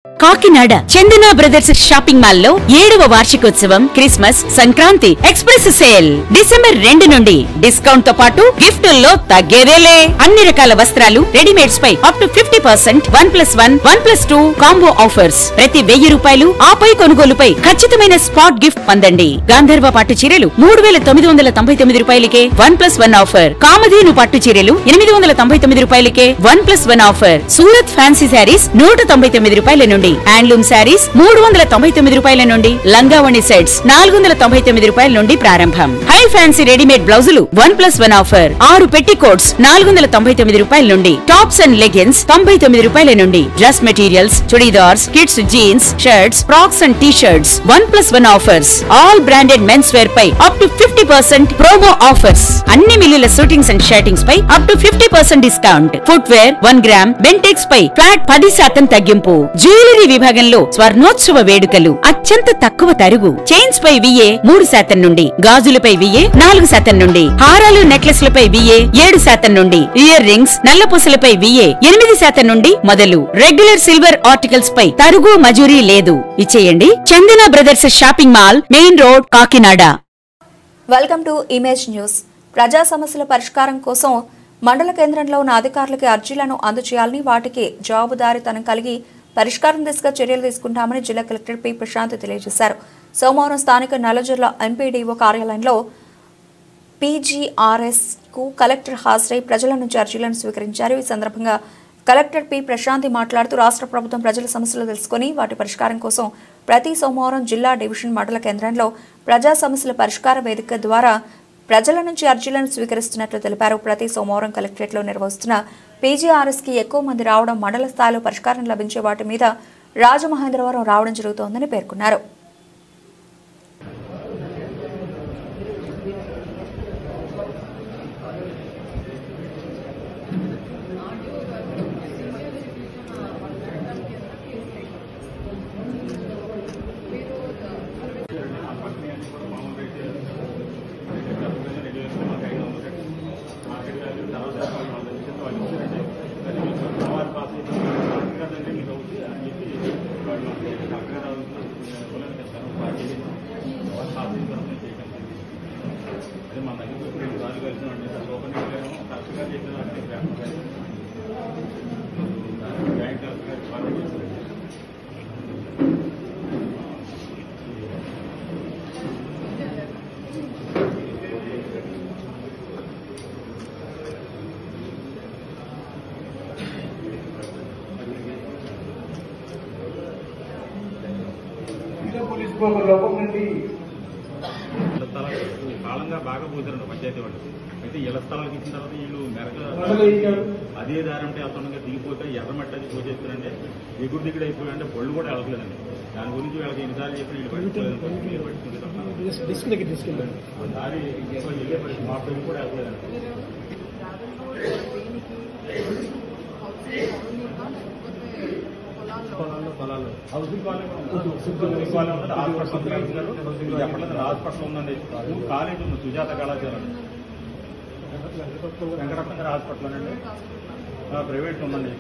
కాకినాడ చందన brothers shopping mall లో 7వ వార్షికోత్సవం Christmas Sankranti express sale December 2 నుండి డిస్కౌంట్ తో పాటు గిఫ్టుల్లో తగ్గేదేలే. అన్ని రకాల వస్త్రాలు రెడీమేడ్స్ పై అప్ టు 50%, 1+1, 1+2 కాంబో ఆఫర్స్. ప్రతి 1000 రూపాయలు ఆపై కొనుగోలుపై ఖచ్చితమైన స్పాట్ గిఫ్ట్ పొందండి. గాంధర్వ పట్టు చీరలు 3999 రూపాయలకే 1+1 ఆఫర్. కామధేను పట్టు చీరలు 899 రూపాయలకే 1+1 ఆఫర్. సూరత్ ఫ్యాన్సీ శారీస్ 199 రూపాయల నుండి, హ్యాండ్లూమ్ శారీస్ 399 రూపాయల నుండి, లంగావణి సెట్స్ 499 రూపాయల నుండి ప్రారంభం. హై ఫ్యాన్సీ రెడీమేడ్ బ్లౌజులు 1+1 ఆఫర్. 6 పెట్టి కోట్స్ 499 రూపాయల నుండి, టాప్స్ అండ్ లెగిన్స్ 99 రూపాయల నుండి, dress materials, churidars, kids jeans, shirts, frocks and T shirts 1+1 offers. All branded men's wear పై అప్ టు 50% ప్రోమో ఆఫర్స్. అన్ని మిల్లుల షూటింగ్స్ అండ్ షర్టింగ్స్ పై up to 50% discount. Footwear 1 gram Bentex పై flat 10% తగ్గింపు. Jewellery విభాగంలో స్వర్ణోత్సవ వేడుకలు అత్యంత తక్కువ తరుగు. చైన్స్ పై VA 3% నుండి, గాజులపై VA 4% నుండి, హారాలు నెక్లెస్లపై VA 7% నుండి, ఇయర్ రింగ్స్ నల్లపూసలపై VA 8% నుండి మొదలు. రెగ్యులర్ సిల్వర్ ఆర్టికల్స్ పై తరుగు మజూరీ లేదు. ఇచ్చేయండి Chandana brothers shopping mall, main road, Kakinada. Welcome to image news. ప్రజా సమస్యల పరిష్కారం కోసం మండల కేంద్రంలో ఉన్న అధికారులకి అర్జీలను అందజేయాలని, వాటికి జవాబుదారీతనం కలిగి పరిష్కారం దిశగా చర్యలు తీసుకుంటామని జిల్లా కలెక్టర్ పి ప్రశాంత్ తెలియజేశారు. సోమవారం స్థానిక నల్లజర్ల ఎంపీడీఓ కార్యాలయంలో PGRS కు కలెక్టర్ హాజరై ప్రజల నుంచి అర్జీలను స్వీకరించారు. ఈ సందర్భంగా కలెక్టర్ పి ప్రశాంత్ మాట్లాడుతూ రాష్ట్ర ప్రభుత్వం ప్రజల సమస్యలు తెలుసుకుని వాటి పరిష్కారం కోసం ప్రతి సోమవారం జిల్లా డివిజన్ మండల కేంద్రంలో ప్రజా సమస్యల పరిష్కార వేదిక ద్వారా ప్రజల నుంచి అర్జీలను స్వీకరిస్తున్నట్లు తెలిపారు. ప్రతి సోమవారం కలెక్టరేట్లో నిర్వహిస్తున్న PGRS కి ఎక్కువ మంది రావడం, మండల స్థాయిలో పరిష్కారం లభించే వాటి మీద రాజమహేంద్రవరం రావడం జరుగుతోందని పేర్కొన్నారు. కాలంగా బాగా పోతారండి పంచాయతీ వాళ్ళు. అయితే ఇళ్ల స్థలాలకు ఇచ్చిన తర్వాత వీళ్ళు మెరగ అదే దారి అంటే అతనుగా దిగిపోతే ఎర్రమట్టి అది పోసేస్తారంటే ఎగురు దిగుడు అయిపోయాయంటే బళ్ళు కూడా వెళ్ళట్లేదండి. దాని గురించి వీళ్ళకి ఎన్నిసార్లు చెప్పి వీళ్ళు పట్టుకోలేదు, మీరు పట్టుకుంటే దారి వెళ్ళే పరిస్థితి మా పేరు కూడా వెళ్ళలేదండి. హౌసింగ్ కాలేజ్ హాస్పిటల్ ఉందండి, కాలేజ్ ఉంది, సుజాత కళాశాల, వెంకటరత్న గారి హాస్పిటల్ అండి, ప్రైవేట్ ఉందండి.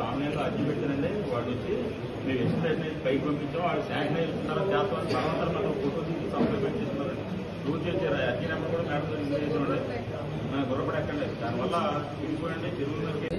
ఆన్లైన్లో అర్జీ పెట్టానండి. వాడు వచ్చి మేము ఎక్స్ప్రెస్ పైకి పంపించాం, వాళ్ళు శాంక్షన్ ఇస్తున్నారు, చేస్తామని తర్వాత మనం ఫోటో తీసి సంస్థ పెట్టిస్తున్నారండి. రూట్ చేశారు. అర్జీ నెంబర్ కూడా మేడం యూజ్ చేసామండి. గొడవపడి ఎక్కండి, దానివల్ల తిరిగిపోయండి చెరువులకి.